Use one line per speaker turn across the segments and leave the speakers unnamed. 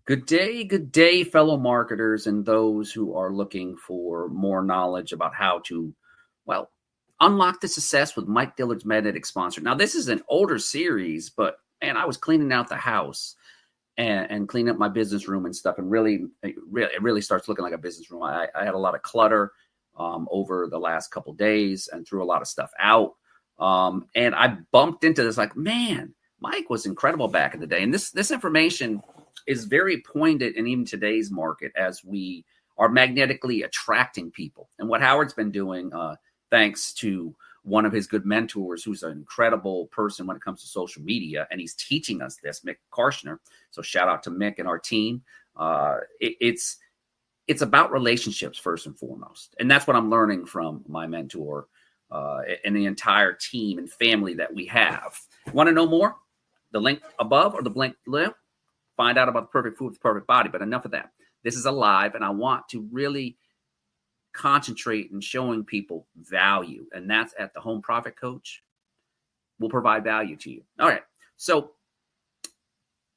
Good day, fellow marketers and those who are looking for more knowledge about how to, well, unlock the success with Mike Dillard's magnetic sponsor. Now, this is an older series, but man, I was cleaning out the house and cleaning up my business room and stuff, and it really starts looking like a business room. I had a lot of clutter over the last couple days and threw a lot of stuff out. And I bumped into this, like, man, Mike was incredible back in the day, and this information is very pointed in even today's market as we are magnetically attracting people. And what Howard's been doing, thanks to one of his good mentors, who's an incredible person when it comes to social media, and he's teaching us this, Mick Karshner. So shout out to Mick and our team. It's about relationships first and foremost. And that's what I'm learning from my mentor and the entire team and family that we have. Want to know more? The link above or the link below. Find out about the perfect food with the perfect body. But enough of that. This is a live, and I want to really concentrate in showing people value. And that's at the Home Profit Coach. Will provide value to you. All right. So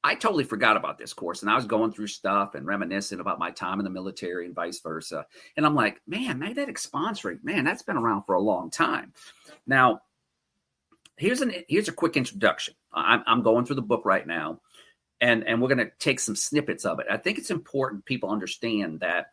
I totally forgot about this course, and I was going through stuff and reminiscing about my time in the military and vice versa. And I'm like, man, magnetic sponsoring, man, that's been around for a long time. Now, here's a quick introduction. I'm going through the book right now, and we're going to take some snippets of it. I think it's important people understand that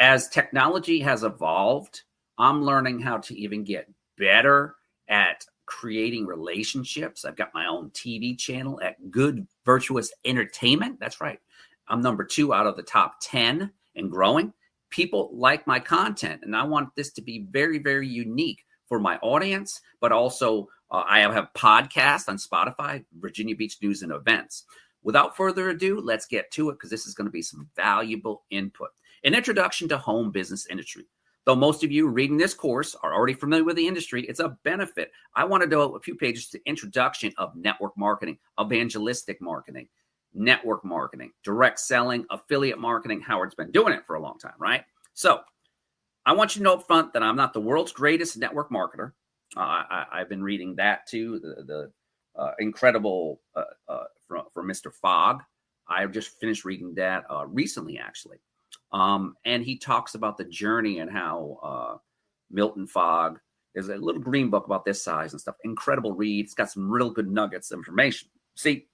as technology has evolved, I'm learning how to even get better at creating relationships. I've got my own TV channel at Good Virtuous Entertainment. That's right. I'm number 2 out of the top 10 and growing. People like my content, and I want this to be very, very unique for my audience, but also I have a podcast on Spotify, Virginia Beach News and Events. Without further ado, let's get to it, because this is going to be some valuable input. An introduction to home business industry. Though most of you reading this course are already familiar with the industry, it's a benefit. I want to do a few pages to introduction of network marketing, evangelistic marketing, network marketing, direct selling, affiliate marketing. Howard's been doing it for a long time, right? So I want you to know up front that I'm not the world's greatest network marketer. I've been reading that too, the incredible from Mr. Fogg. I just finished reading that recently, actually. And he talks about the journey and how Milton Fogg is a little green book about this size and stuff. Incredible read. It's got some real good nuggets of information. See,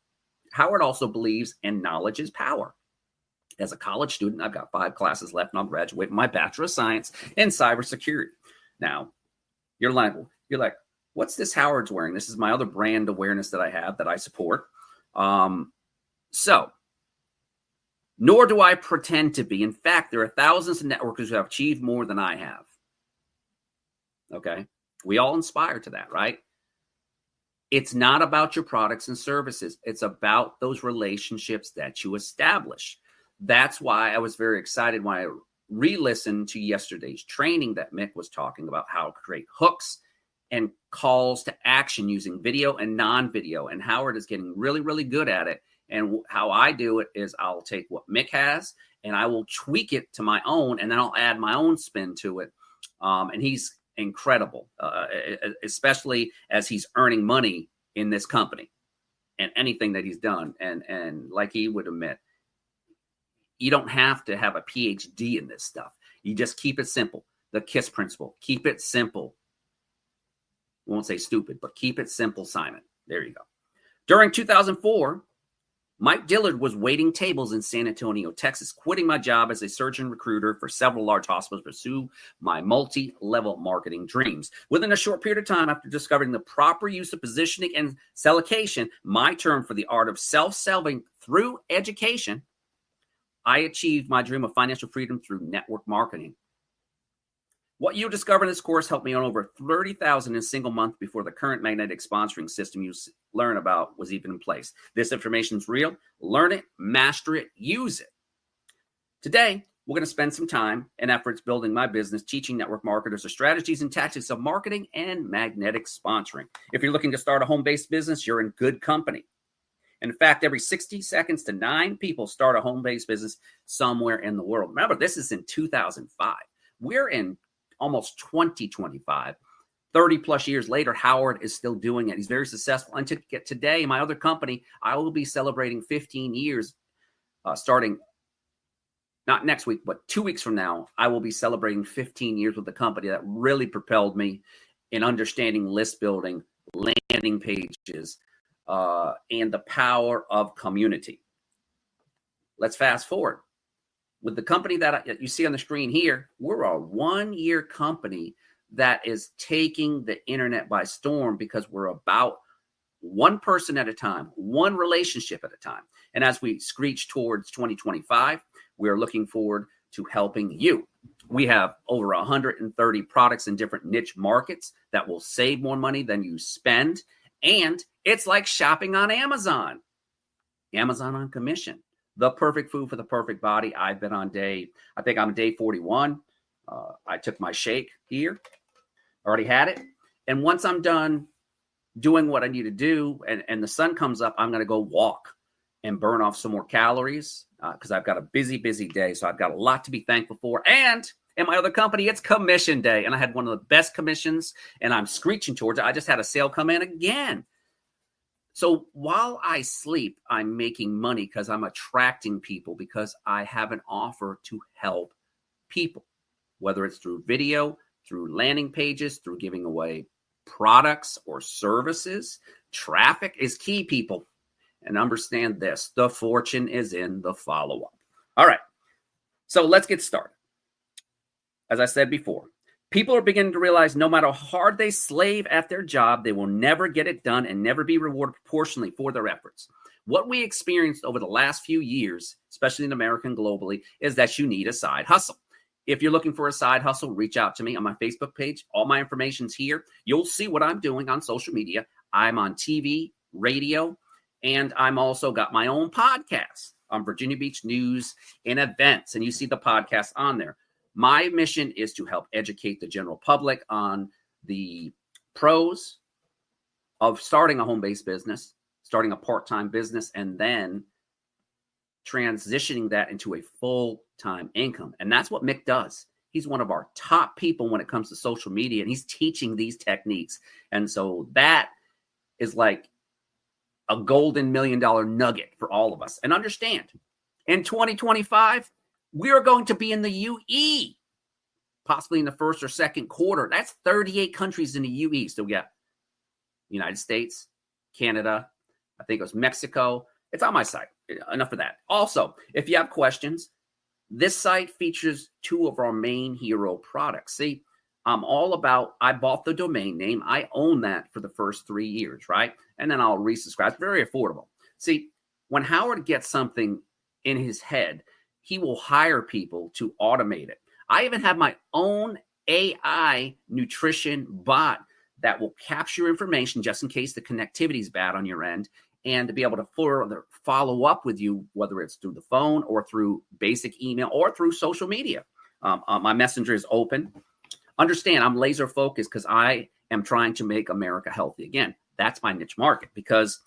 Howard also believes in knowledge is power. As a college student, I've got 5 classes left, and I'll graduate with my Bachelor of Science in Cybersecurity. Now, you're like, what's this Howard's wearing? This is my other brand awareness that I have that I support. Nor do I pretend to be. In fact, there are thousands of networkers who have achieved more than I have. Okay? We all inspire to that, right? It's not about your products and services. It's about those relationships that you establish. That's why I was very excited when I re-listened to yesterday's training that Mick was talking about how to create hooks and calls to action using video and non-video. And Howard is getting really, really good at it. And how I do it is I'll take what Mick has and I will tweak it to my own, and then I'll add my own spin to it. And he's incredible, especially as he's earning money in this company and anything that he's done. And like he would admit, you don't have to have a PhD in this stuff. You just keep it simple. The KISS principle. Keep it simple. I won't say stupid, but keep it simple, Simon. There you go. During 2004, Mike Dillard was waiting tables in San Antonio, Texas, quitting my job as a surgeon recruiter for several large hospitals to pursue my multi-level marketing dreams. Within a short period of time, after discovering the proper use of positioning and sellocation, my term for the art of self-selling through education, I achieved my dream of financial freedom through network marketing. What you discover in this course helped me earn over $30,000 in a single month before the current magnetic sponsoring system you learn about was even in place. This information is real. Learn it, master it, use it. Today, we're going to spend some time and efforts building my business, teaching network marketers the strategies and tactics of marketing and magnetic sponsoring. If you're looking to start a home-based business, you're in good company. In fact, every 60 seconds to 9 people start a home-based business somewhere in the world. Remember, this is in 2005. We're in almost 2025. 30 plus years later, Howard is still doing it. He's very successful. And today, my other company, I will be celebrating 15 years starting not next week, but 2 weeks from now, I will be celebrating 15 years with the company that really propelled me in understanding list building, landing pages, and the power of community. Let's fast forward. With the company that you see on the screen here, we're a 1-year company that is taking the internet by storm because we're about one person at a time, one relationship at a time. And as we screech towards 2025, we're looking forward to helping you. We have over 130 products in different niche markets that will save more money than you spend. And it's like shopping on Amazon. Amazon on commission. The perfect food for the perfect body. I've been on I think I'm day 41. I took my shake here. Already had it. And once I'm done doing what I need to do and the sun comes up, I'm going to go walk and burn off some more calories because I've got a busy day. So I've got a lot to be thankful for. And in my other company, it's commission day. And I had one of the best commissions and I'm screeching towards it. I just had a sale come in again. So while I sleep, I'm making money because I'm attracting people because I have an offer to help people, whether it's through video, through landing pages, through giving away products or services. Traffic is key, people. And understand this, the fortune is in the follow-up. All right, so let's get started. As I said before, people are beginning to realize no matter how hard they slave at their job, they will never get it done and never be rewarded proportionally for their efforts. What we experienced over the last few years, especially in America and globally, is that you need a side hustle. If you're looking for a side hustle, reach out to me on my Facebook page. All my information's here. You'll see what I'm doing on social media. I'm on TV, radio, and I'm also got my own podcast on Virginia Beach news and events. And you see the podcast on there. My mission is to help educate the general public on the pros of starting a home-based business, starting a part-time business, and then transitioning that into a full-time income. And that's what Mick does. He's one of our top people when it comes to social media, and he's teaching these techniques. And so that is like a golden $1 million nugget for all of us. And understand, in 2025, we are going to be in the UE, possibly in the first or second quarter. That's 38 countries in the UE. So we got United States, Canada, I think it was Mexico. It's on my site. Enough of that. Also, if you have questions, this site features 2 of our main hero products. See, I bought the domain name. I own that for the first 3 years, right? And then I'll resubscribe. It's very affordable. See, when Howard gets something in his head, he will hire people to automate it. I even have my own AI nutrition bot that will capture information just in case the connectivity is bad on your end and to be able to further follow up with you, whether it's through the phone or through basic email or through social media. My messenger is open. Understand, I'm laser focused because I am trying to make America healthy again. That's my niche market because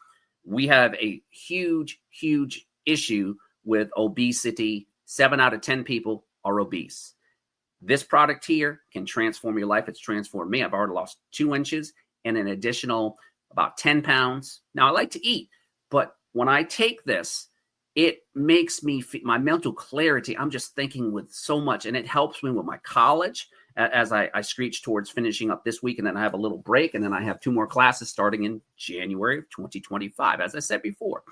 we have a huge issue with obesity. 7 out of 10 people are obese. This product here can transform your life. It's transformed me. I've already lost 2 inches and an additional about 10 pounds. Now, I like to eat, but when I take this, it makes me my mental clarity. I'm just thinking with so much, and it helps me with my college as I screech towards finishing up this week, and then I have a little break, and then I have 2 more classes starting in January of 2025. As I said before,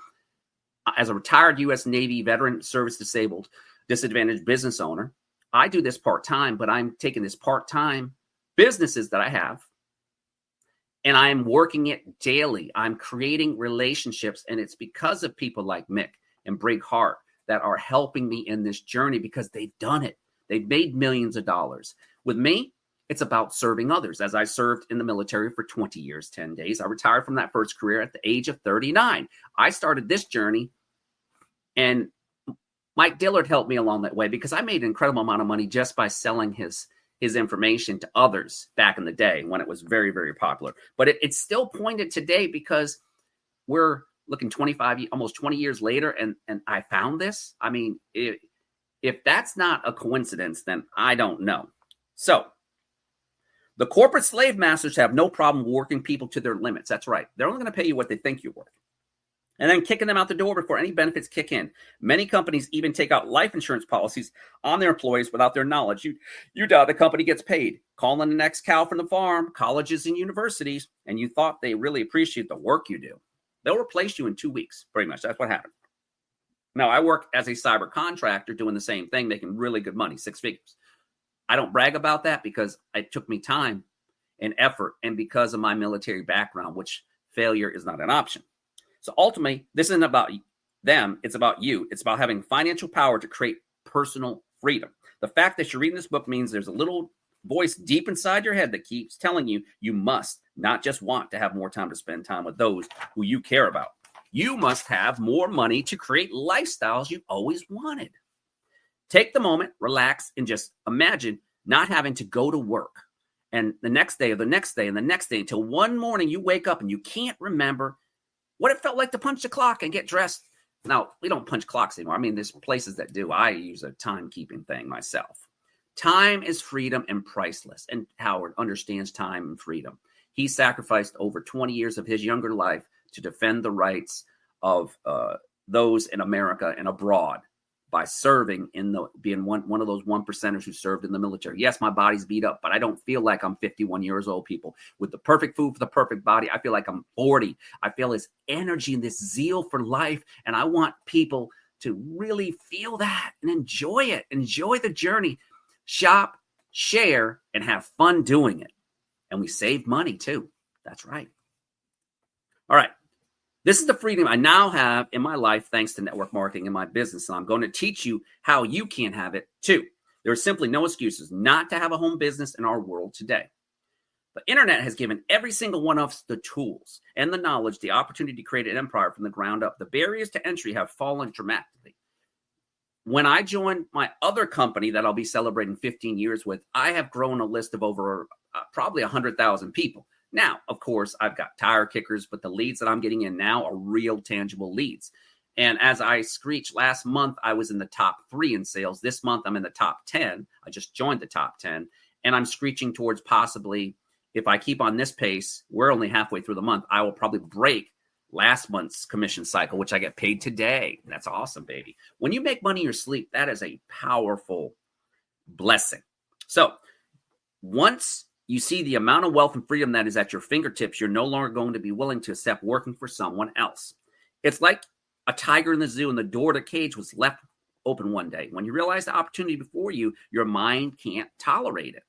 as a retired U.S. Navy veteran, service disabled, disadvantaged business owner, I do this part-time, but I'm taking this part-time businesses that I have, and I'm working it daily. I'm creating relationships, and it's because of people like Mick and Brig Hart that are helping me in this journey because they've done it. They've made millions of dollars. With me, it's about serving others. As I served in the military for 20 years, 10 days, I retired from that first career at the age of 39. I started this journey, and Mike Dillard helped me along that way because I made an incredible amount of money just by selling his information to others back in the day when it was very, very popular. But it's still pointed today because we're looking 25, almost 20 years later, and I found this. I mean, if that's not a coincidence, then I don't know. So the corporate slave masters have no problem working people to their limits. That's right. They're only going to pay you what they think you're worth. and then kicking them out the door before any benefits kick in. Many companies even take out life insurance policies on their employees without their knowledge. You doubt the company gets paid. Calling the next cow from the farm, colleges and universities, and you thought they really appreciate the work you do. They'll replace you in 2 weeks, pretty much. That's what happened. Now, I work as a cyber contractor doing the same thing, making really good money, 6 figures. I don't brag about that because it took me time and effort, and because of my military background, which failure is not an option. So ultimately, this isn't about them. It's about you. It's about having financial power to create personal freedom. The fact that you're reading this book means there's a little voice deep inside your head that keeps telling you you must, not just want, to have more time to spend time with those who you care about. You must have more money to create lifestyles you've always wanted. Take the moment, relax, and just imagine not having to go to work. And the next day or the next day and the next day until one morning you wake up and you can't remember what it felt like to punch the clock and get dressed. Now, we don't punch clocks anymore. I mean, there's places that do. I use a timekeeping thing myself. Time is freedom and priceless. And Howard understands time and freedom. He sacrificed over 20 years of his younger life to defend the rights of those in America and abroad by serving being one of those 1%ers who served in the military. Yes, my body's beat up, but I don't feel like I'm 51 years old, people. With the perfect food for the perfect body, I feel like I'm 40. I feel this energy and this zeal for life, and I want people to really feel that and enjoy it. Enjoy the journey. Shop, share, and have fun doing it. And we save money, too. That's right. All right. This is the freedom I now have in my life thanks to network marketing in my business. And I'm going to teach you how you can have it too. There are simply no excuses not to have a home business in our world today. The internet has given every single one of us the tools and the knowledge, the opportunity to create an empire from the ground up. The barriers to entry have fallen dramatically. When I joined my other company that I'll be celebrating 15 years with, I have grown a list of over probably 100,000 people. Now, of course, I've got tire kickers, but the leads that I'm getting in now are real tangible leads. And as I screeched last month, I was in the top 3 in sales. This month, I'm in the top 10. I just joined the top 10. And I'm screeching towards possibly, if I keep on this pace, we're only halfway through the month, I will probably break last month's commission cycle, which I get paid today. That's awesome, baby. When you make money in your sleep, that is a powerful blessing. So once you see the amount of wealth and freedom that is at your fingertips, you're no longer going to be willing to accept working for someone else. It's like a tiger in the zoo and the door to the cage was left open one day. When you realize the opportunity before you, your mind can't tolerate it.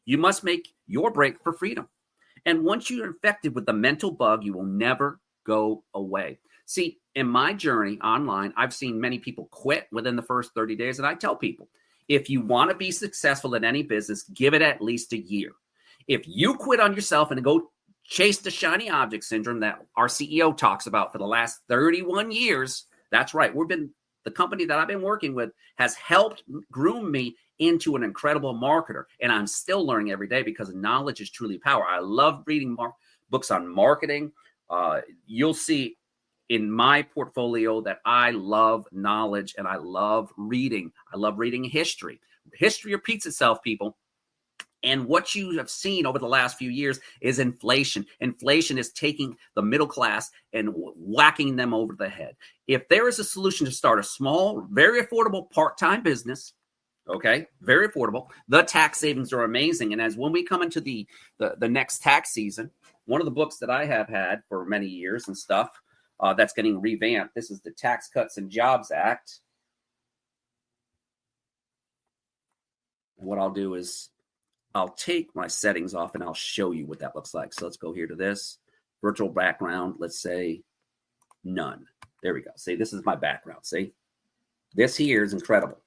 You must make your break for freedom. And once you're infected with the mental bug, you will never go away. See, in my journey online, I've seen many people quit within the first 30 days. And I tell people, if you want to be successful in any business, give it at least a year. If you quit on yourself and go chase the shiny object syndrome that our CEO talks about for the last 31 years, that's right. The company that I've been working with has helped groom me into an incredible marketer. And I'm still learning every day because knowledge is truly power. I love reading books on marketing. You'll see in my portfolio that I love knowledge and I love reading. I love reading history. History repeats itself, people. And what you have seen over the last few years is inflation. Inflation is taking the middle class and whacking them over the head. If there is a solution to start a small, very affordable part-time business, okay, very affordable, the tax savings are amazing. And as when we come into the next tax season, one of the books that I have had for many years and stuff that's getting revamped, this is the Tax Cuts and Jobs Act. And what I'll do is I'll take my settings off and I'll show you what that looks like. So let's go here to this virtual background. Let's say none. There we go. See, this is my background. See, this here is incredible.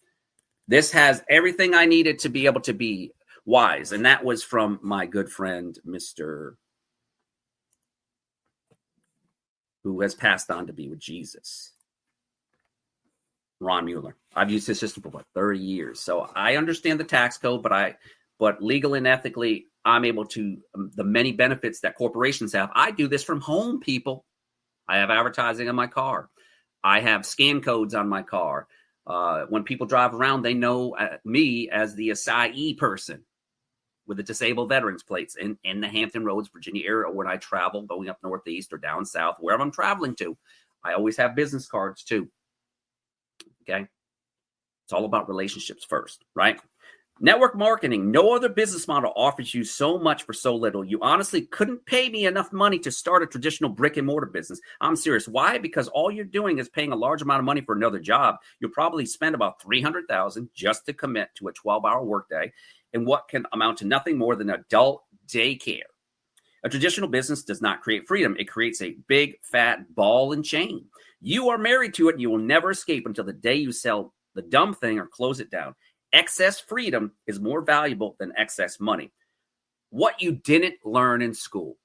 This has everything I needed to be able to be wise. And that was from my good friend, Mr. who has passed on to be with Jesus, Ron Mueller. I've used his system for 30 years. So I understand the tax code, but legally and ethically, I'm able to, the many benefits that corporations have. I do this from home, people. I have advertising on my car. I have scan codes on my car. When people drive around, they know me as the acai person with the disabled veterans plates in the Hampton Roads, Virginia area, or when I travel going up northeast or down south, wherever I'm traveling to. I always have business cards too. Okay. It's all about relationships first, right? Network marketing. No other business model offers you so much for so little. You honestly couldn't pay me enough money to start a traditional brick and mortar business. I'm serious. Why? Because all you're doing is paying a large amount of money for another job. You'll probably spend about $300,000 just to commit to a 12-hour workday in what can amount to nothing more than adult daycare. A traditional business does not create freedom. It creates a big, fat ball and chain. You are married to it, and you will never escape until the day you sell the dumb thing or close it down. Excess freedom is more valuable than excess money. What you didn't learn in school.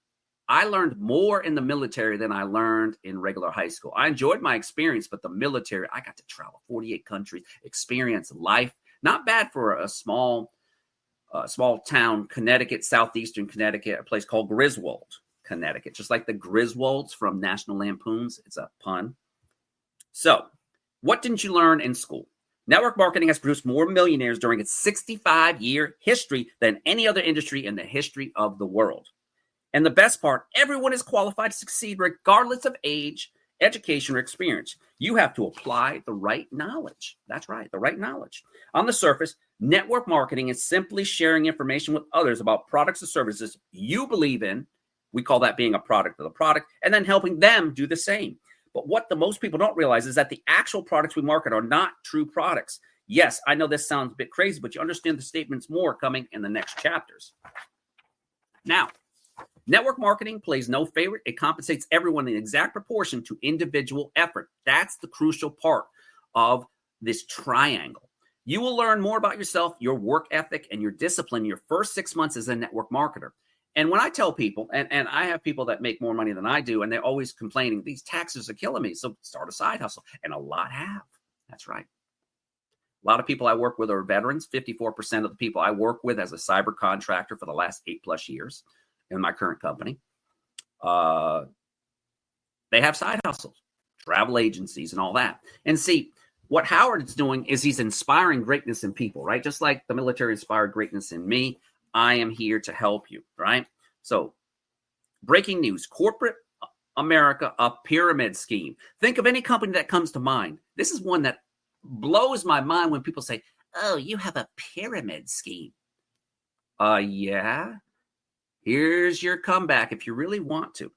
I learned more in the military than I learned in regular high school. I enjoyed my experience, but the military, I got to travel 48 countries, experience life. Not bad for a small town, Connecticut, southeastern Connecticut, a place called Griswold, Connecticut. Just like the Griswolds from National Lampoons. It's a pun. So, what didn't you learn in school? Network marketing has produced more millionaires during its 65-year history than any other industry in the history of the world. And the best part, everyone is qualified to succeed regardless of age, education, or experience. You have to apply the right knowledge. That's right, the right knowledge. On the surface, network marketing is simply sharing information with others about products or services you believe in. We call that being a product of the product, and then helping them do the same. But what the most people don't realize is that the actual products we market are not true products. Yes, I know this sounds a bit crazy, but you understand the statements more coming in the next chapters. Now, network marketing plays no favorite. It compensates everyone in exact proportion to individual effort. That's the crucial part of this triangle. You will learn more about yourself, your work ethic, and your discipline your first 6 months as a network marketer. And when I tell people, and I have people that make more money than I do, and they're always complaining, these taxes are killing me, so start a side hustle. And a lot have. That's right. A lot of people I work with are veterans. 54% of the people I work with as a cyber contractor for the last 8+ years in my current company, they have side hustles, travel agencies, and all that. And see, what Howard is doing is he's inspiring greatness in people, right? Just like the military inspired greatness in me. I am here to help you, right? So, breaking news, corporate America, a pyramid scheme. Think of any company that comes to mind. This is one that blows my mind when people say, oh, you have a pyramid scheme. Yeah. Here's your comeback if you really want to.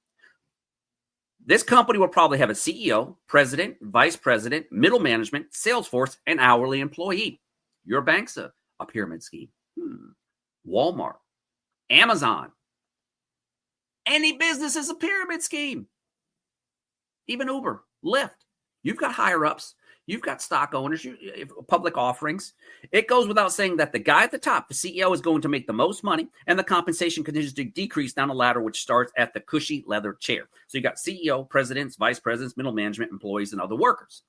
This company will probably have a CEO, president, vice president, middle management, sales force, and hourly employee. Your bank's a pyramid scheme. Walmart, Amazon, any business is a pyramid scheme. Even Uber, Lyft. You've got higher ups. You've got stock owners, public offerings. It goes without saying that the guy at the top, the CEO, is going to make the most money, and the compensation continues to decrease down the ladder, which starts at the cushy leather chair. So you got CEO, presidents, vice presidents, middle management, employees, and other workers.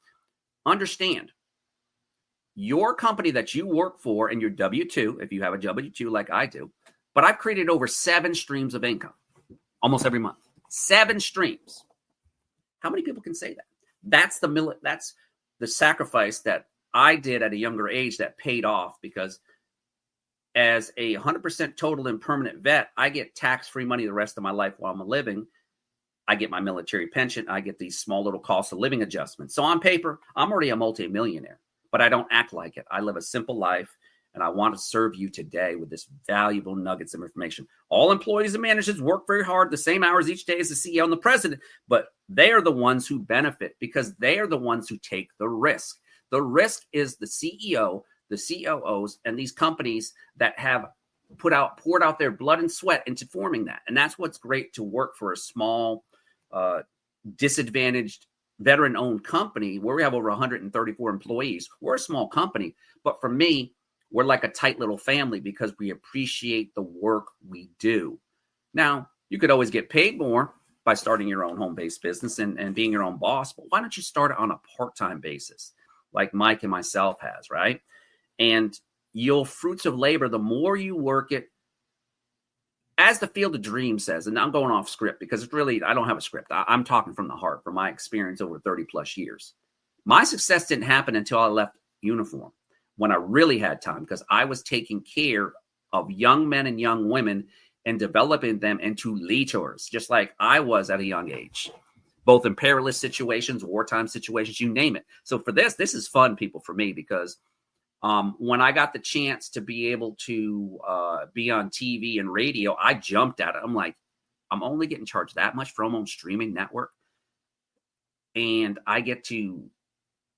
Understand. Your company that you work for in your W-2, if you have a W-2 like I do, but I've created over 7 streams of income almost every month. 7 streams. How many people can say that? That's the sacrifice that I did at a younger age that paid off, because as a 100% total and permanent vet, I get tax-free money the rest of my life while I'm living. I get my military pension. I get these small little cost of living adjustments. So on paper, I'm already a multimillionaire. But I don't act like it. I live a simple life, and I want to serve you today with this valuable nuggets of information. All employees and managers work very hard, the same hours each day as the CEO and the president, but they are the ones who benefit because they are the ones who take the risk. The risk is the CEO, the COOs, and these companies that have poured out their blood and sweat into forming that. And that's what's great to work for a small, disadvantaged, veteran-owned company where we have over 134 employees. We're a small company, but for me, we're like a tight little family because we appreciate the work we do. Now, you could always get paid more by starting your own home-based business and being your own boss, but why don't you start it on a part-time basis like Mike and myself has, right? And you'll fruits of labor, the more you work it, as the Field of Dreams says, and I'm going off script because it's really, I don't have a script. I'm talking from the heart, from my experience over 30+ years. My success didn't happen until I left uniform, when I really had time, because I was taking care of young men and young women and developing them into leaders, just like I was at a young age. both in perilous situations, wartime situations, you name it. So for this is fun, people, for me, because when I got the chance to be able to be on TV and radio, I jumped at it. I'm like, I'm only getting charged that much for my own streaming network. And I get to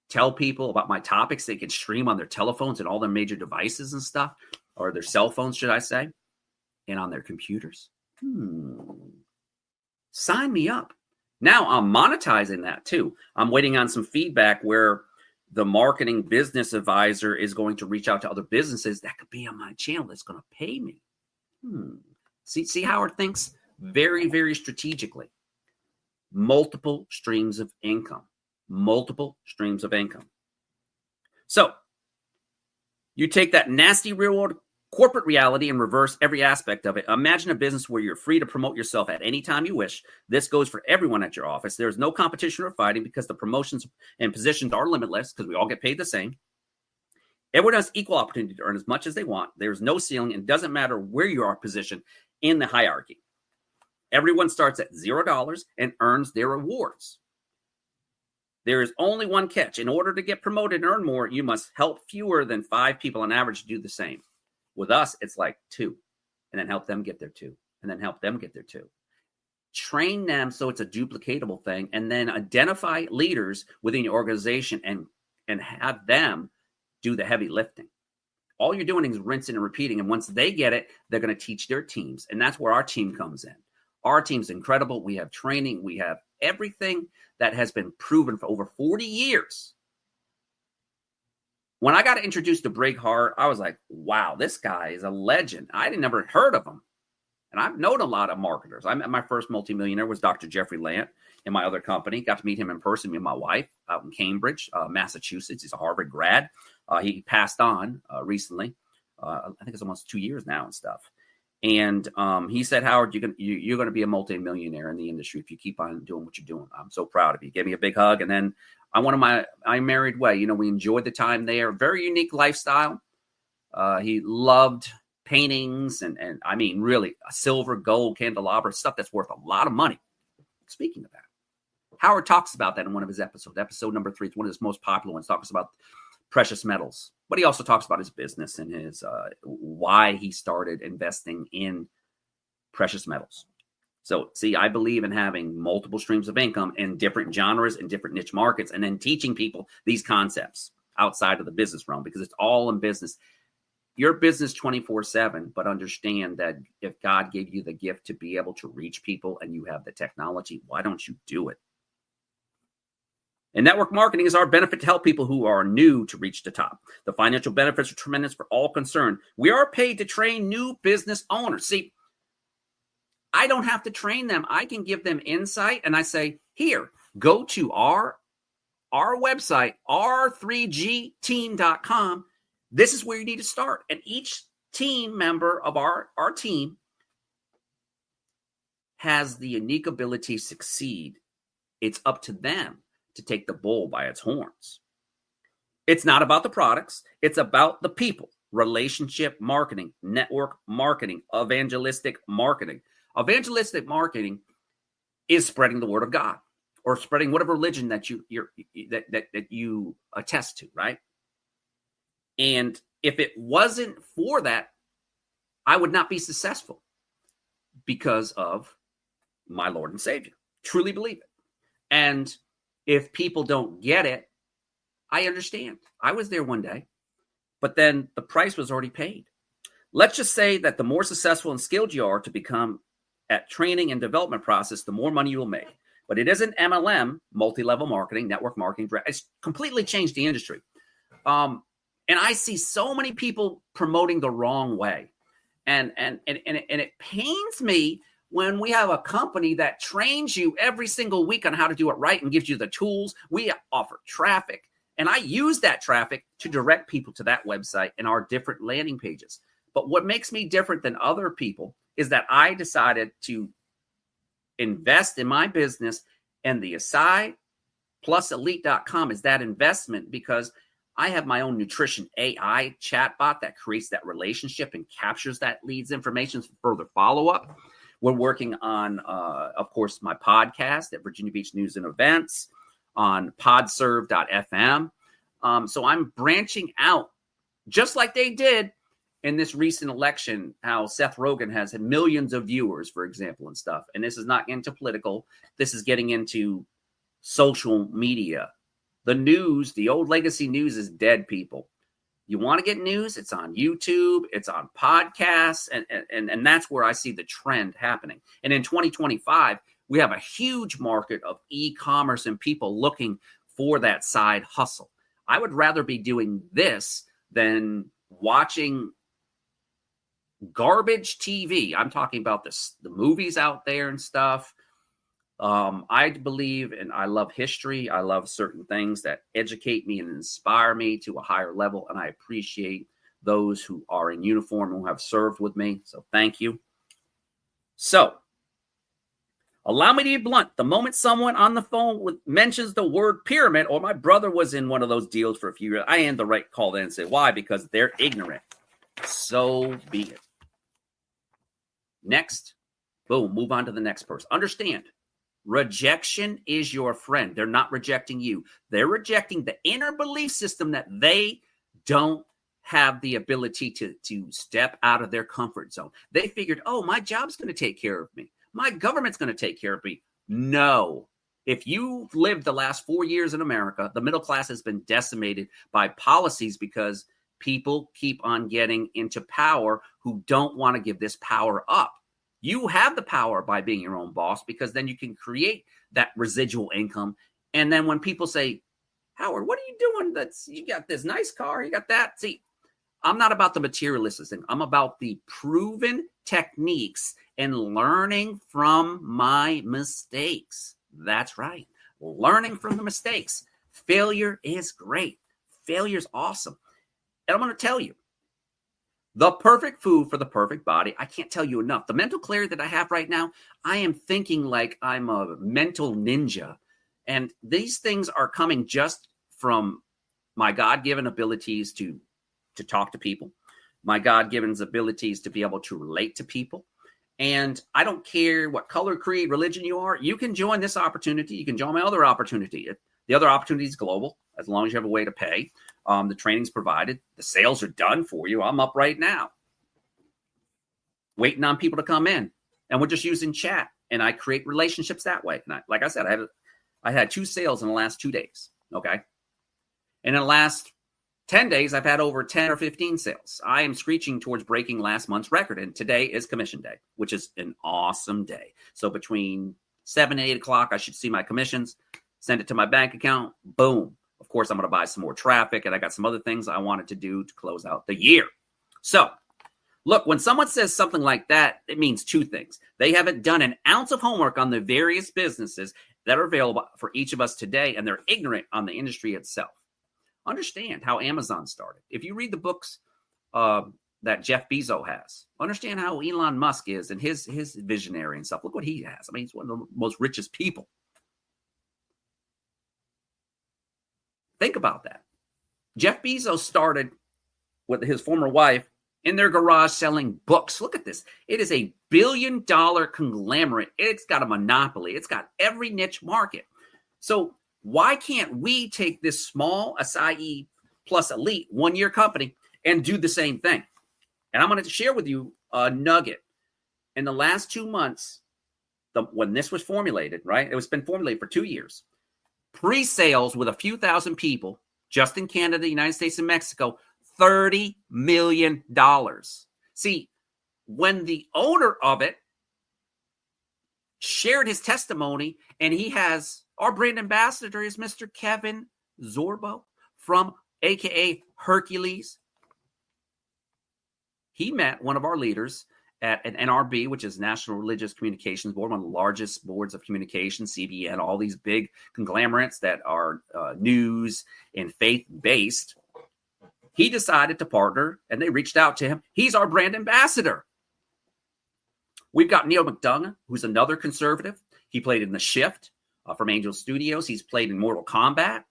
tell people about my topics they can stream on their telephones and all their major devices and stuff, or their cell phones, should I say, and on their computers. Sign me up. Now I'm monetizing that too. I'm waiting on some feedback where the marketing business advisor is going to reach out to other businesses that could be on my channel that's going to pay me. See, Howard thinks very, very strategically. Multiple streams of income. Multiple streams of income. So you take that nasty real world corporate reality and reverse every aspect of it. Imagine a business where you're free to promote yourself at any time you wish. This goes for everyone at your office. There's no competition or fighting because the promotions and positions are limitless because we all get paid the same. Everyone has equal opportunity to earn as much as they want. There's no ceiling, and it doesn't matter where you are positioned in the hierarchy. Everyone starts at $0 and earns their rewards. There is only one catch. In order to get promoted and earn more, you must help fewer than 5 people on average do the same. With us, it's like 2, and then help them get their 2, and then help them get their 2. Train them so it's a duplicatable thing, and then identify leaders within your organization and have them do the heavy lifting. All you're doing is rinsing and repeating, and once they get it, they're going to teach their teams, and that's where our team comes in. Our team's incredible. We have training. We have everything that has been proven for over 40 years. When I got introduced to Break Hard, I was like, wow, this guy is a legend. I had never heard of him. And I've known a lot of marketers. I met my first multimillionaire was Dr. Jeffrey Lant in my other company. Got to meet him in person, me and my wife, out in Cambridge, Massachusetts. He's a Harvard grad. He passed on recently. I think it's almost 2 years now and stuff. And he said, Howard, you're going to be a multimillionaire in the industry if you keep on doing what you're doing. I'm so proud of you. He gave me a big hug. And then I married way. We enjoyed the time there. Very unique lifestyle. He loved paintings and I mean, really, a silver, gold candelabra, stuff that's worth a lot of money. Speaking of that, Howard talks about that in one of his episodes. Episode number 3, it's one of his most popular ones, talks about precious metals. But he also talks about his business and his why he started investing in precious metals. So, see, I believe in having multiple streams of income in different genres and different niche markets, and then teaching people these concepts outside of the business realm because it's all in business. Your business 24/7, but understand that if God gave you the gift to be able to reach people and you have the technology, why don't you do it? And network marketing is our benefit to help people who are new to reach the top. The financial benefits are tremendous for all concerned. We are paid to train new business owners. See, I don't have to train them. I can give them insight, and I say, here, go to our website, r3gteam.com. This is where you need to start. And each team member of our team has the unique ability to succeed. It's up to them to take the bull by its horns. It's not about the products. It's about the people. Relationship marketing, network marketing, evangelistic marketing. Evangelistic marketing is spreading the word of God or spreading whatever religion that you attest to, right? And if it wasn't for that, I would not be successful because of my Lord and Savior. Truly believe it. And if people don't get it, I understand. I was there one day, but then the price was already paid. Let's just say that the more successful and skilled you are to become at training and development process, the more money you will make. But it isn't MLM, multi-level marketing, network marketing. It's completely changed the industry. And I see so many people promoting the wrong way. And it pains me when we have a company that trains you every single week on how to do it right and gives you the tools. We offer traffic. And I use that traffic to direct people to that website and our different landing pages. But what makes me different than other people is that I decided to invest in my business, and the Asai plus Elite.com is that investment because I have my own nutrition AI chatbot that creates that relationship and captures that leads information for further follow-up. We're working on, of course, my podcast at Virginia Beach News and Events on podserve.fm. So I'm branching out just like they did in this recent election, how Seth Rogen has had millions of viewers, for example, and stuff. And this is not into political. This is getting into social media. The news, the old legacy news is dead, people. You want to get news? It's on YouTube. It's on podcasts. And that's where I see the trend happening. And in 2025, we have a huge market of e-commerce and people looking for that side hustle. I would rather be doing this than watching garbage TV. I'm talking about the movies out there and stuff. I believe and I love history. I love certain things that educate me and inspire me to a higher level. And I appreciate those who are in uniform and who have served with me. So thank you. So allow me to be blunt. The moment someone on the phone mentions the word pyramid, or my brother was in one of those deals for a few years, I am the right call then and say, why? Because they're ignorant. So be it. Next, boom, move on to the next person. Understand, rejection is your friend. They're not rejecting you. They're rejecting the inner belief system that they don't have the ability to step out of their comfort zone. They figured, oh, my job's going to take care of me. My government's going to take care of me. No. If you've lived the last 4 years in America, the middle class has been decimated by policies because people keep on getting into power who don't want to give this power up. You have the power by being your own boss, because then you can create that residual income. And then when people say, Howard, what are you doing? You got this nice car, you got that. See, I'm not about the materialistic thing. I'm about the proven techniques and learning from my mistakes. That's right. Learning from the mistakes. Failure is great. Failure is awesome. And I'm going to tell you, the perfect food for the perfect body. I can't tell you enough. The mental clarity that I have right now, I am thinking like I'm a mental ninja. And these things are coming just from my God-given abilities to talk to people, my God-given abilities to be able to relate to people. And I don't care what color, creed, religion you are. You can join this opportunity. You can join my other opportunity. The other opportunity is global, as long as you have a way to pay. The training's provided. The sales are done for you. I'm up right now, waiting on people to come in. And we're just using chat. And I create relationships that way. And like I said, I had 2 sales in the last 2 days. Okay. And in the last 10 days, I've had over 10 or 15 sales. I am screeching towards breaking last month's record. And today is commission day, which is an awesome day. So between 7 and 8 o'clock, I should see my commissions, send it to my bank account. Boom. Of course, I'm going to buy some more traffic, and I got some other things I wanted to do to close out the year. So look, when someone says something like that, it means 2 things. They haven't done an ounce of homework on the various businesses that are available for each of us today, and they're ignorant on the industry itself. Understand how Amazon started. If you read the books that Jeff Bezos has, understand how Elon Musk is and his visionary and stuff. Look what he has. I mean, he's one of the most richest people. Think about that. Jeff Bezos started with his former wife in their garage selling books. Look at this. It is a billion-dollar conglomerate. It's got a monopoly. It's got every niche market. So why can't we take this small acai plus elite 1-year company and do the same thing? And I'm going to share with you a nugget. In the last 2 months, when this was formulated, right? It was been formulated for 2 years. Pre-sales with a few thousand people, just in Canada, the United States, and Mexico, $30 million. See, when the owner of it shared his testimony, and he has, our brand ambassador is Mr. Kevin Zorbo from AKA Hercules. He met one of our leaders at an NRB, which is National Religious Communications Board, one of the largest boards of communication, CBN, all these big conglomerates that are news and faith-based. He decided to partner, and they reached out to him. He's our brand ambassador. We've got Neil McDonough, who's another conservative. He played in The Shift from Angel Studios. He's played in Mortal Kombat.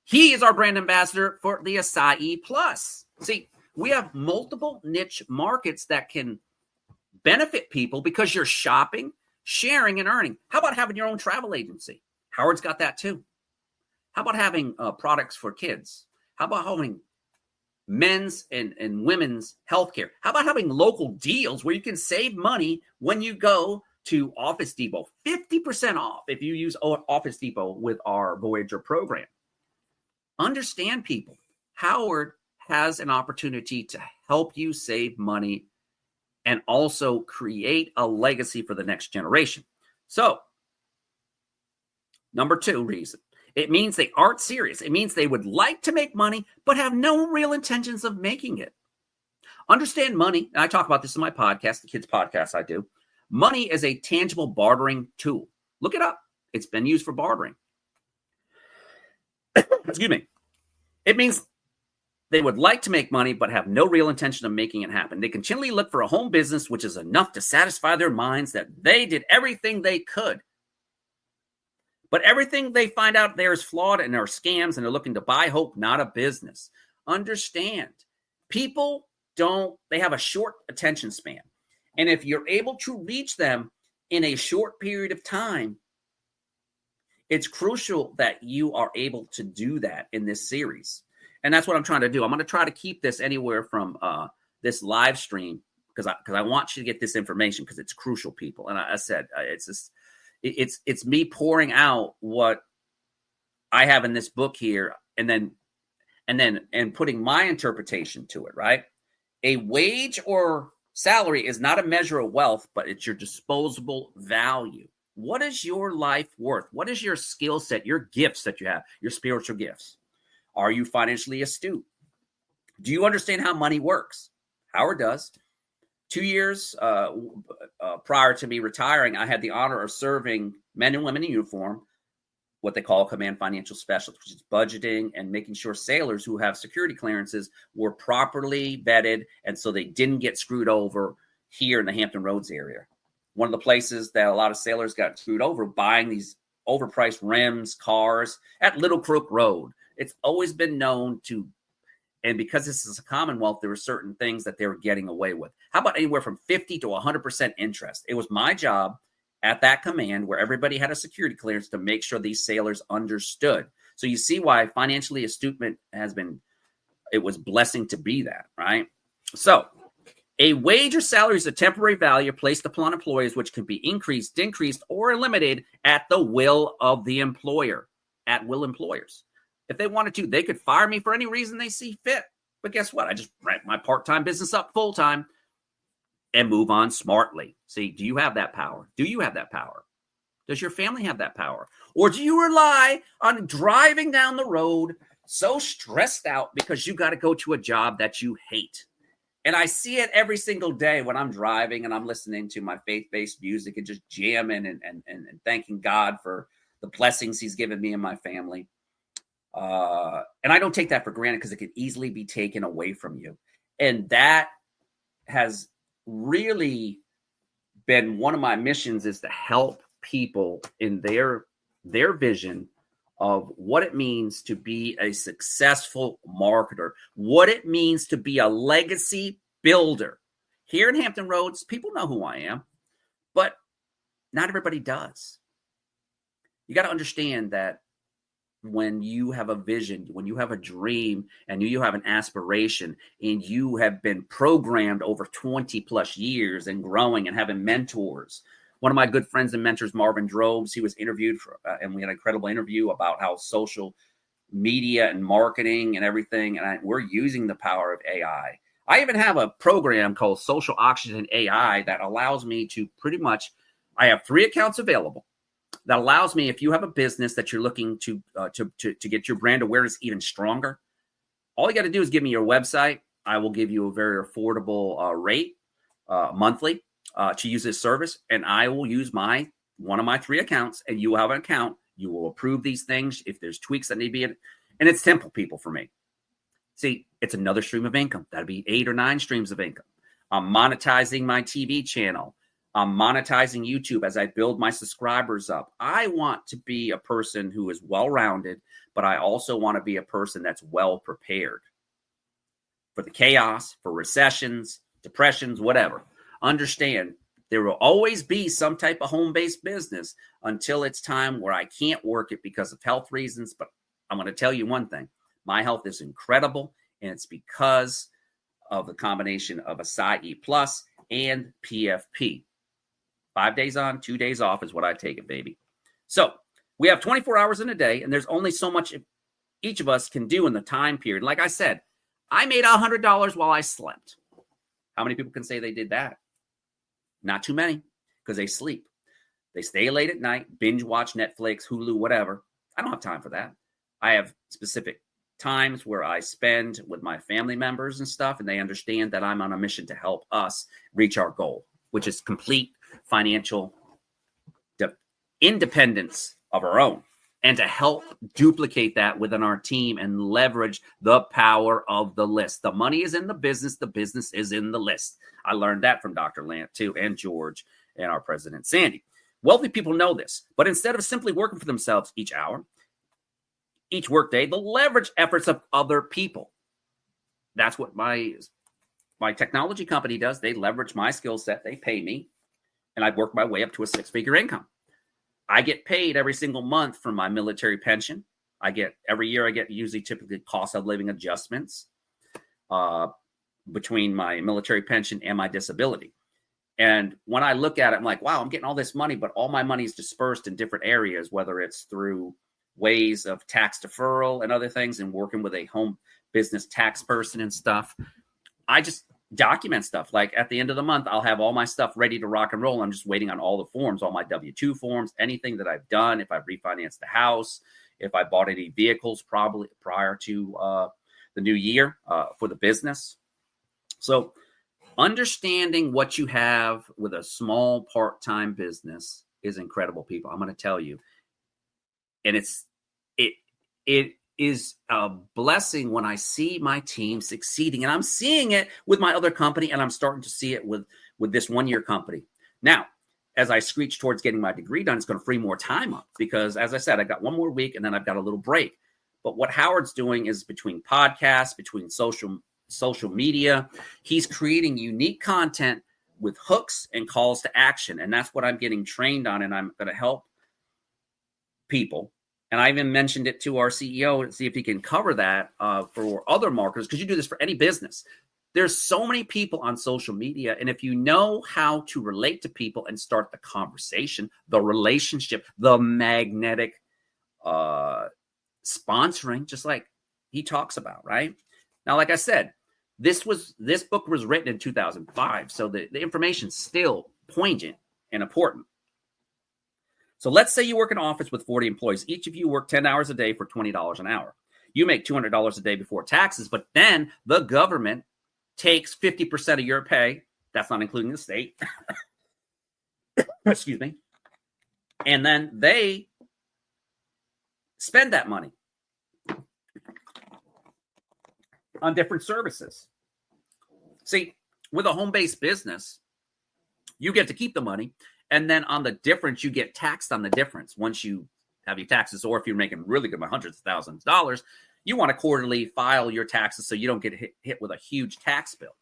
He is our brand ambassador for the Acai Plus. See, we have multiple niche markets that can benefit people because you're shopping, sharing, and earning. How about having your own travel agency? Howard's got that too. How about having products for kids? How about having men's and women's healthcare? How about having local deals where you can save money when you go to Office Depot? 50% off if you use Office Depot with our Voyager program. Understand, people, Howard has an opportunity to help you save money and also create a legacy for the next generation. So, number 2 reason. It means they aren't serious. It means they would like to make money, but have no real intentions of making it. Understand money, and I talk about this in my podcast, the kids podcast I do. Money is a tangible bartering tool. Look it up. It's been used for bartering. Excuse me. It means they would like to make money, but have no real intention of making it happen. They continually look for a home business, which is enough to satisfy their minds that they did everything they could. But everything they find out there is flawed and are scams, and they're looking to buy hope, not a business. Understand, people they have a short attention span. And if you're able to reach them in a short period of time, it's crucial that you are able to do that in this series. And that's what I'm trying to do. I'm going to try to keep this anywhere from this live stream because I want you to get this information because it's crucial, people. And I said, it's me pouring out what I have in this book here and putting my interpretation to it, right? A wage or salary is not a measure of wealth, but it's your disposable value. What is your life worth? What is your skill set, your gifts that you have, your spiritual gifts? Are you financially astute? Do you understand how money works? Howard does. 2 years prior to me retiring, I had the honor of serving men and women in uniform, what they call command financial specialist, which is budgeting and making sure sailors who have security clearances were properly vetted, and so they didn't get screwed over here in the Hampton Roads area. One of the places that a lot of sailors got screwed over, buying these overpriced rims, cars at Little Crook Road. It's always been known to, and because this is a Commonwealth, there were certain things that they were getting away with. How about anywhere from 50 to 100% interest? It was my job at that command where everybody had a security clearance to make sure these sailors understood. So you see why financially astute it was blessing to be that, right? So a wage or salary is a temporary value placed upon employees which can be increased, decreased, or eliminated at the will of the employer, at will employers. If they wanted to, they could fire me for any reason they see fit. But guess what? I just ramp my part-time business up full-time and move on smartly. See, do you have that power? Do you have that power? Does your family have that power? Or do you rely on driving down the road so stressed out because you got to go to a job that you hate? And I see it every single day when I'm driving and I'm listening to my faith-based music and just jamming and thanking God for the blessings he's given me and my family. And I don't take that for granted because it could easily be taken away from you. And that has really been one of my missions, is to help people in their vision of what it means to be a successful marketer, what it means to be a legacy builder. Here in Hampton Roads, people know who I am, but not everybody does. You got to understand that when you have a vision, when you have a dream, and you have an aspiration, and you have been programmed over 20 plus years and growing and having mentors. One of my good friends and mentors, Marvin Drobes, he was interviewed and we had an incredible interview about how social media and marketing and everything, and we're using the power of AI. I even have a program called Social Oxygen AI that allows me to I have 3 accounts available. That allows me, if you have a business that you're looking to get your brand awareness even stronger, all you got to do is give me your website. I will give you a very affordable rate monthly to use this service, and I will use one of my 3 accounts, and you will have an account. You will approve these things if there's tweaks that need to be in, and it's simple, people, for me. See, it's another stream of income. That'd be 8 or 9 streams of income. I'm monetizing my TV channel. I'm monetizing YouTube as I build my subscribers up. I want to be a person who is well-rounded, but I also want to be a person that's well-prepared for the chaos, for recessions, depressions, whatever. understand there will always be some type of home-based business until it's time where I can't work it because of health reasons. But I'm going to tell you one thing. My health is incredible, and it's because of the combination of Acai Plus and PFP. 5 days on, 2 days off is what I take it, baby. So we have 24 hours in a day, and there's only so much each of us can do in the time period. Like I said, I made $100 while I slept. How many people can say they did that? Not too many, because they sleep. They stay late at night, binge watch Netflix, Hulu, whatever. I don't have time for that. I have specific times where I spend with my family members and stuff, and they understand that I'm on a mission to help us reach our goal, which is complete financial independence of our own, and to help duplicate that within our team and leverage the power of the list. The money is in the business is in the list. I learned that from Dr. Lant too, and George, and our president, Sandy. Wealthy people know this, but instead of simply working for themselves each hour, each workday, they'll leverage efforts of other people. That's what my technology company does. They leverage my skill set. They pay me, and I've worked my way up to a six-figure income. I get paid every single month from my military pension. Every year I get usually typically cost of living adjustments between my military pension and my disability. And when I look at it, I'm like, wow, I'm getting all this money, but all my money is dispersed in different areas, whether it's through ways of tax deferral and other things, and working with a home business tax person and stuff. I just document stuff. Like at the end of the month, I'll have all my stuff ready to rock and roll. I'm just waiting on all the forms, all my W-2 forms, anything that I've done. If I've refinanced the house, if I bought any vehicles probably prior to the new year for the business. So understanding what you have with a small part-time business is incredible, people. I'm going to tell you. And it is a blessing when I see my team succeeding, and I'm seeing it with my other company, and I'm starting to see it with this one-year company. Now, as I screech towards getting my degree done, it's going to free more time up because, as I said, I got one more week, and then I've got a little break. But what Howard's doing is between podcasts, between social media, he's creating unique content with hooks and calls to action, and that's what I'm getting trained on, and I'm going to help people. And I even mentioned it to our CEO to see if he can cover that for other marketers, because you do this for any business. There's so many people on social media, and if you know how to relate to people and start the conversation, the relationship, the magnetic sponsoring, just like he talks about, right? Now, like I said, this book was written in 2005, so the information's still poignant and important. So let's say you work in an office with 40 employees. Each of you work 10 hours a day for $20 an hour. You make $200 a day before taxes, but then the government takes 50% of your pay. That's not including the state. Excuse me. And then they spend that money on different services. See, with a home-based business, you get to keep the money. And then on the difference, you get taxed on the difference once you have your taxes. Or if you're making really good, hundreds of thousands of dollars, you want to quarterly file your taxes so you don't get hit with a huge tax bill.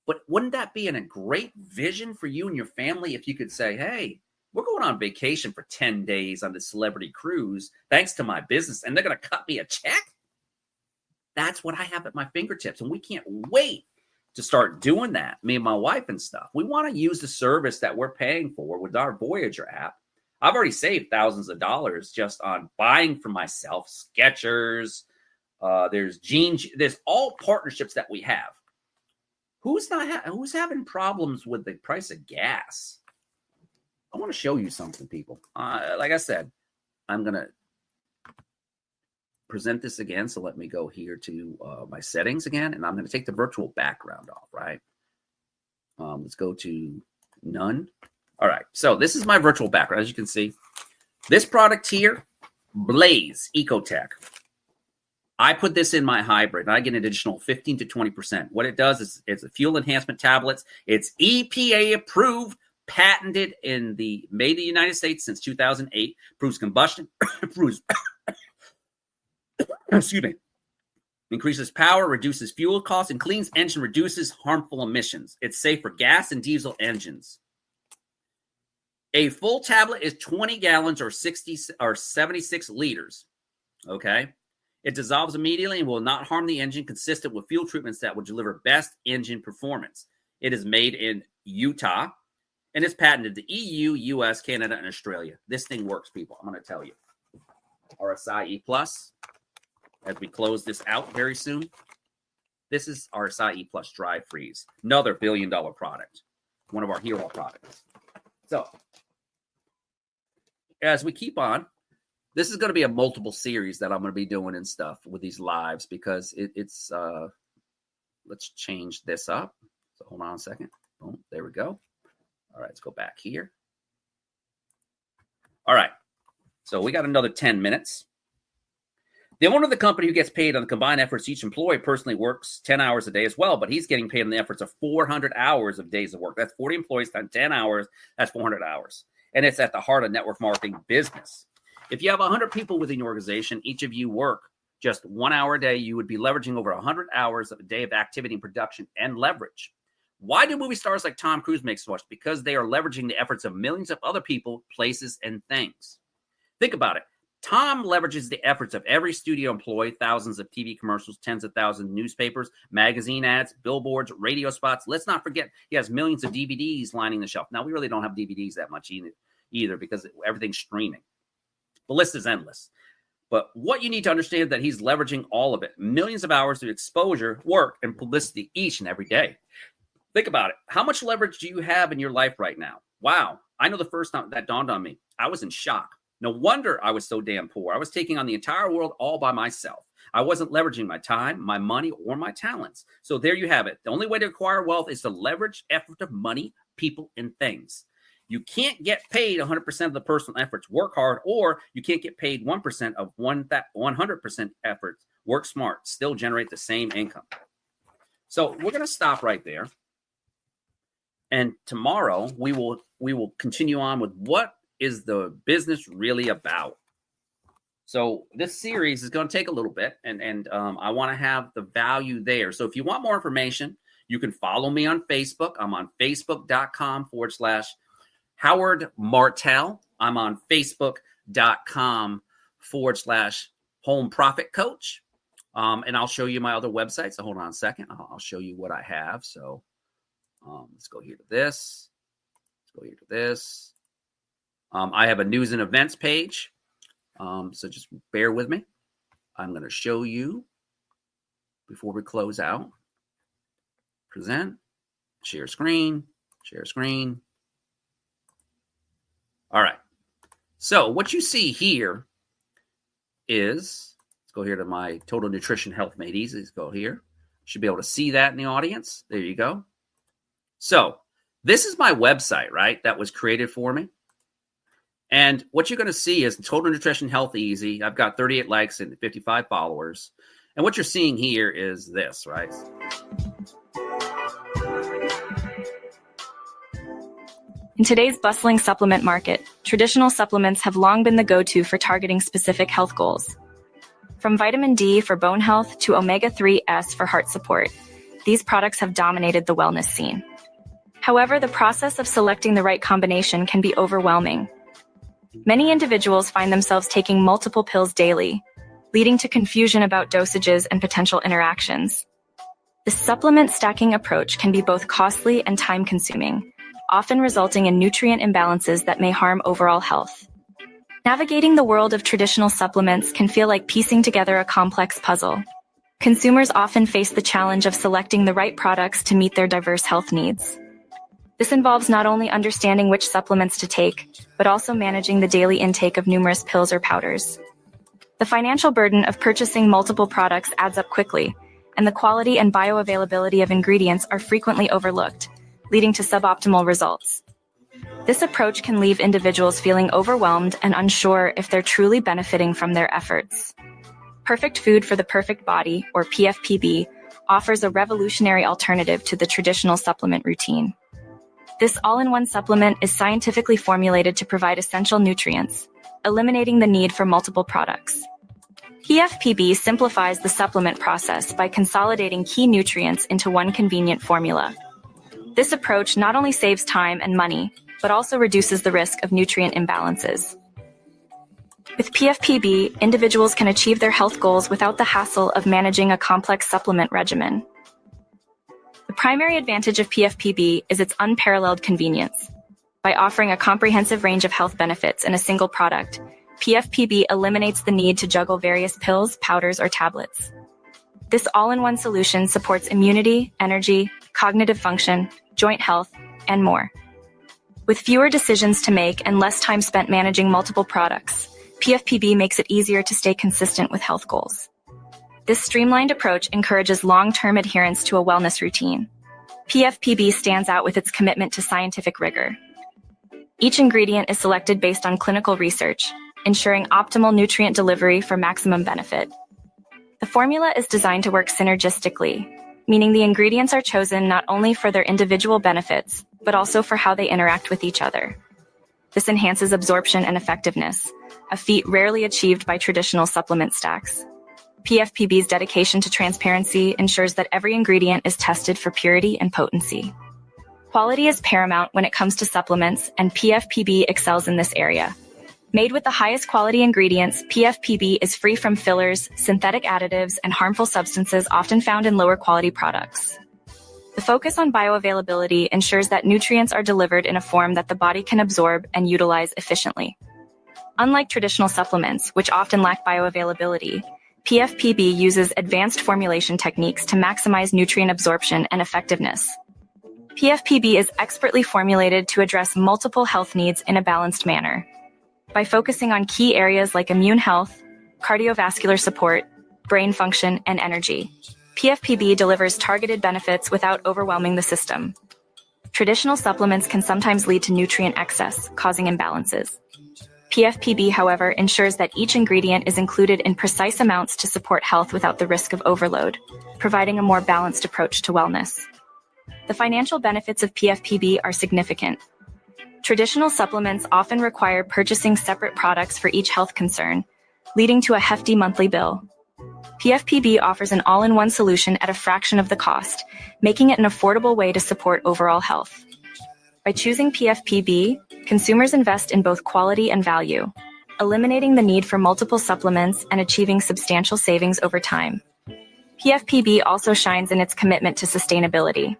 But wouldn't that be a great vision for you and your family if you could say, hey, we're going on vacation for 10 days on this celebrity cruise thanks to my business, and they're going to cut me a check? That's what I have at my fingertips, and we can't wait to start doing that, me and my wife and stuff. We want to use the service that we're paying for with our Voyager app. I've already saved thousands of dollars just on buying for myself Skechers. There's jeans. There's all partnerships that we have. Who's having problems with the price of gas? I want to show you something, people. Like I said, I'm going to present this again. So let me go here to my settings again, and I'm going to take the virtual background off, right? Let's go to none. All right. So this is my virtual background. As you can see, this product here, Blaze Ecotech. I put this in my hybrid, and I get an additional 15 to 20%. What it does is it's a fuel enhancement tablets. It's EPA approved, patented made in the United States since 2008. Proves combustion. Proves excuse me, Increases power, reduces fuel costs, and cleans engine, reduces harmful emissions. It's safe for gas and diesel engines. A full tablet is 20 gallons or 76 liters. Okay. It dissolves immediately and will not harm the engine, consistent with fuel treatments that will deliver best engine performance. It is made in Utah and is patented to EU, US, Canada, and Australia. This thing works, people. I'm going to tell you. RSI E+. As we close this out very soon, this is RSI E+ Dry Freeze, another billion-dollar product, one of our hero products. So, as we keep on, this is going to be a multiple series that I'm going to be doing and stuff with these lives because it's let's change this up. So hold on a second. Boom, there we go. All right, let's go back here. All right, so we got another 10 minutes. The owner of the company who gets paid on the combined efforts each employee personally works 10 hours a day as well, but he's getting paid on the efforts of 400 hours of days of work. That's 40 employees times 10 hours. That's 400 hours. And it's at the heart of network marketing business. If you have 100 people within your organization, each of you work just 1 hour a day, you would be leveraging over 100 hours of a day of activity and production and leverage. Why do movie stars like Tom Cruise make so much? Because they are leveraging the efforts of millions of other people, places, and things. Think about it. Tom leverages the efforts of every studio employee, thousands of TV commercials, tens of thousands of newspapers, magazine ads, billboards, radio spots. Let's not forget he has millions of DVDs lining the shelf. Now, we really don't have DVDs that much either because everything's streaming. The list is endless. But what you need to understand is that he's leveraging all of it. Millions of hours of exposure, work, and publicity each and every day. Think about it. How much leverage do you have in your life right now? Wow. I know the first time that dawned on me, I was in shock. No wonder I was so damn poor. I was taking on the entire world all by myself. I wasn't leveraging my time, my money, or my talents. So there you have it. The only way to acquire wealth is to leverage effort of money, people, and things. You can't get paid 100% of the personal efforts. Work hard, or you can't get paid 1% of 100% efforts. Work smart. Still generate the same income. So we're going to stop right there. And tomorrow we will continue on with what is the business really about. So this series is going to take a little bit, and I want to have the value there. So if you want more information, you can follow me on Facebook. I'm on facebook.com/Howard Martell. I'm on facebook.com/Home Profit Coach. And I'll show you my other websites. So hold on a second. I'll show you what I have. So let's go here to this. Let's go here to this. I have a news and events page. So just bear with me. I'm going to show you before we close out. Present, share screen. All right. So what you see here is, let's go here to my Total Nutrition Health Made Easy. Let's go here. You should be able to see that in the audience. There you go. So this is my website, right? That was created for me. And what you're going to see is Total Nutrition Health Easy. I've got 38 likes and 55 followers. And what you're seeing here is this, right?
In today's bustling supplement market, traditional supplements have long been the go-to for targeting specific health goals. From vitamin D for bone health to omega-3s for heart support, these products have dominated the wellness scene. However, the process of selecting the right combination can be overwhelming. Many individuals find themselves taking multiple pills daily, leading to confusion about dosages and potential interactions. The supplement stacking approach can be both costly and time-consuming, often resulting in nutrient imbalances that may harm overall health. Navigating the world of traditional supplements can feel like piecing together a complex puzzle. Consumers often face the challenge of selecting the right products to meet their diverse health needs. This involves not only understanding which supplements to take, but also managing the daily intake of numerous pills or powders. The financial burden of purchasing multiple products adds up quickly, and the quality and bioavailability of ingredients are frequently overlooked, leading to suboptimal results. This approach can leave individuals feeling overwhelmed and unsure if they're truly benefiting from their efforts. Perfect Food for the Perfect Body, or PFPB, offers a revolutionary alternative to the traditional supplement routine. This all-in-one supplement is scientifically formulated to provide essential nutrients, eliminating the need for multiple products. PFPB simplifies the supplement process by consolidating key nutrients into one convenient formula. This approach not only saves time and money, but also reduces the risk of nutrient imbalances. With PFPB, individuals can achieve their health goals without the hassle of managing a complex supplement regimen. The primary advantage of PFPB is its unparalleled convenience. By offering a comprehensive range of health benefits in a single product, PFPB eliminates the need to juggle various pills, powders, or tablets. This all-in-one solution supports immunity, energy, cognitive function, joint health, and more. With fewer decisions to make and less time spent managing multiple products, PFPB makes it easier to stay consistent with health goals. This streamlined approach encourages long-term adherence to a wellness routine. PFPB stands out with its commitment to scientific rigor. Each ingredient is selected based on clinical research, ensuring optimal nutrient delivery for maximum benefit. The formula is designed to work synergistically, meaning the ingredients are chosen not only for their individual benefits, but also for how they interact with each other. This enhances absorption and effectiveness, a feat rarely achieved by traditional supplement stacks. PFPB's dedication to transparency ensures that every ingredient is tested for purity and potency. Quality is paramount when it comes to supplements, and PFPB excels in this area. Made with the highest quality ingredients, PFPB is free from fillers, synthetic additives, and harmful substances often found in lower quality products. The focus on bioavailability ensures that nutrients are delivered in a form that the body can absorb and utilize efficiently. Unlike traditional supplements, which often lack bioavailability, PFPB uses advanced formulation techniques to maximize nutrient absorption and effectiveness. PFPB is expertly formulated to address multiple health needs in a balanced manner. By focusing on key areas like immune health, cardiovascular support, brain function, and energy, PFPB delivers targeted benefits without overwhelming the system. Traditional supplements can sometimes lead to nutrient excess, causing imbalances. PFPB, however, ensures that each ingredient is included in precise amounts to support health without the risk of overload, providing a more balanced approach to wellness. The financial benefits of PFPB are significant. Traditional supplements often require purchasing separate products for each health concern, leading to a hefty monthly bill. PFPB offers an all-in-one solution at a fraction of the cost, making it an affordable way to support overall health. By choosing PFPB, consumers invest in both quality and value, eliminating the need for multiple supplements and achieving substantial savings over time. PFPB also shines in its commitment to sustainability.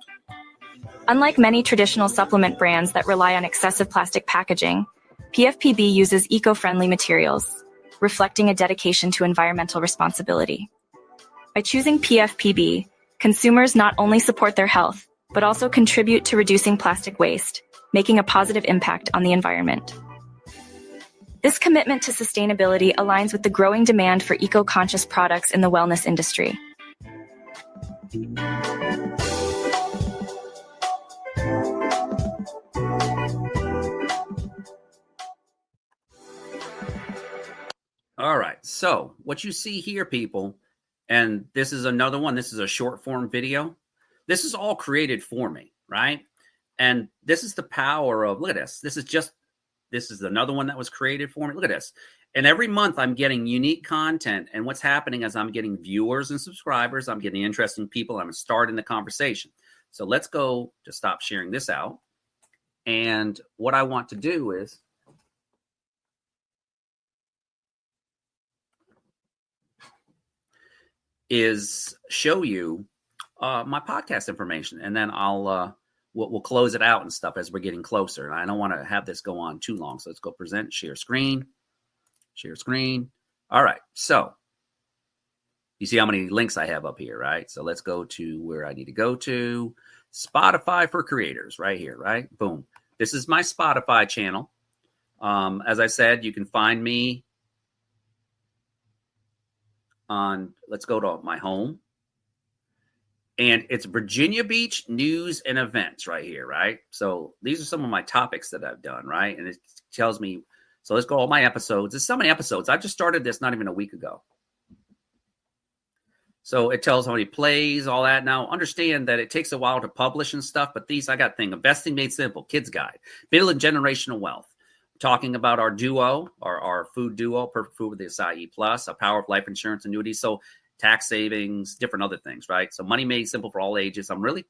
Unlike many traditional supplement brands that rely on excessive plastic packaging, PFPB uses eco-friendly materials, reflecting a dedication to environmental responsibility. By choosing PFPB, consumers not only support their health, but also contribute to reducing plastic waste, making a positive impact on the environment. This commitment to sustainability aligns with the growing demand for eco-conscious products in the wellness industry.
All right, so what you see here, people, and this is another one. This is a short form video. This is all created for me, right? And this is the power of, look at this. This is another one that was created for me. Look at this. And every month I'm getting unique content. And what's happening is I'm getting viewers and subscribers. I'm getting interesting people. I'm starting the conversation. So let's go to stop sharing this out. And what I want to do is show you my podcast information, and then we'll close it out and stuff as we're getting closer. And I don't want to have this go on too long, so let's go present, share screen. All right, so you see how many links I have up here, right? So let's go to where I need to go to. Spotify for creators, right here, right? Boom. This is my Spotify channel. As I said, you can find me on, let's go to my home. And it's Virginia Beach news and events right here, right? So these are some of my topics that I've done, right? And it tells me, so let's go all my episodes. There's so many episodes. I just started this not even a week ago. So it tells how many plays, all that. Now, understand that it takes a while to publish and stuff, but these, I got things. Investing Made Simple, Kids Guide, Building Generational Wealth. talking about our duo, our food duo, Perfect Food with the Acai Plus, a power of life insurance annuities. So tax savings, different other things, right? So money made simple for all ages. I'm really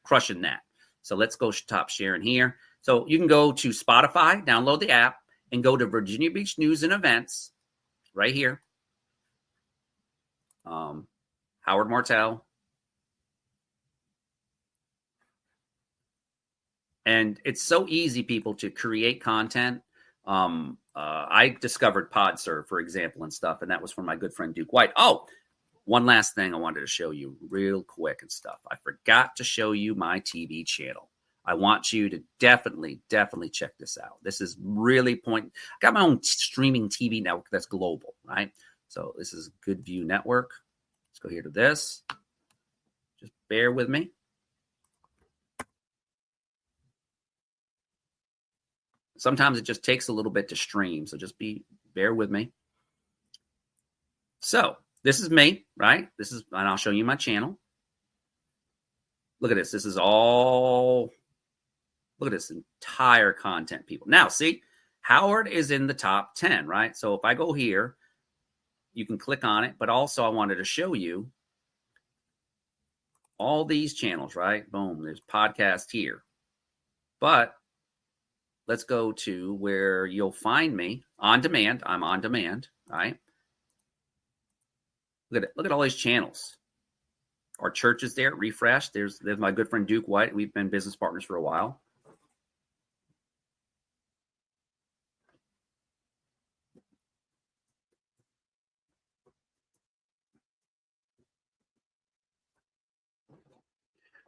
crushing that. So let's go top sharing here. So you can go to Spotify, download the app, and go to Virginia Beach News and Events right here. Howard Martell. And it's so easy, people, to create content. I discovered PodServe, for example, and stuff, and that was from my good friend Duke White. Oh, one last thing I wanted to show you real quick and stuff. I forgot to show you my TV channel. I want you to definitely check this out. This is really I got my own streaming TV network that's global, right? So this is Good View Network. Let's go here to this. Just bear with me. Sometimes it just takes a little bit to stream, so just bear with me. So this is me, right? And I'll show you my channel. Look at this. This is all. Look at this entire content, people. Now, see, Howard is in the top 10, right? So if I go here, you can click on it. But also, I wanted to show you all these channels, right? Boom, there's podcast here. But let's go to where you'll find me on demand. I'm on demand, right? Look at it. Look at all these channels. Our church is there. Refresh. There's my good friend Duke White. We've been business partners for a while.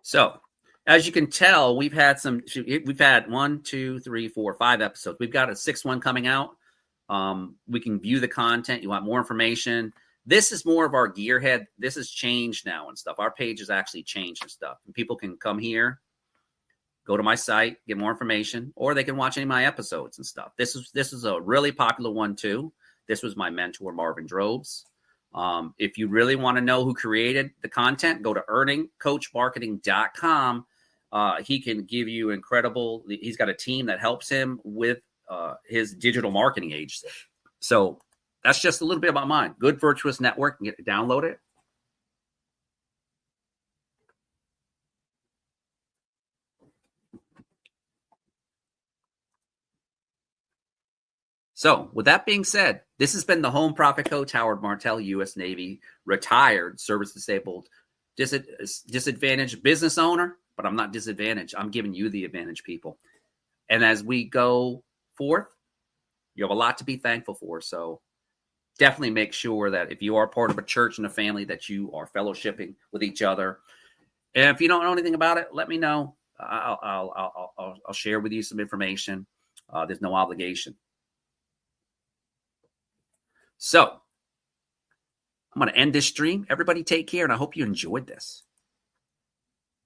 So, as you can tell, we've had 1, 2, 3, 4, 5 episodes. We've got a 6th one coming out. We can view the content. You want more information. This is more of our gearhead. This has changed now and stuff. Our page has actually changed and stuff. And people can come here, go to my site, get more information, or they can watch any of my episodes and stuff. This is a really popular one too. This was my mentor, Marvin Drobes. If you really want to know who created the content, go to earningcoachmarketing.com. He can give you he's got a team that helps him with his digital marketing agency. So that's just a little bit about mine. Good Virtuous Network. You can download it. So with that being said, this has been the Home Profit Coach, Howard Martell, U.S. Navy, retired, service-disabled, disadvantaged business owner, but I'm not disadvantaged. I'm giving you the advantage, people. And as we go forth, you have a lot to be thankful for. So definitely make sure that if you are part of a church and a family, that you are fellowshipping with each other. And if you don't know anything about it, let me know. I'll share with you some information. There's no obligation. So I'm going to end this stream. Everybody take care, and I hope you enjoyed this.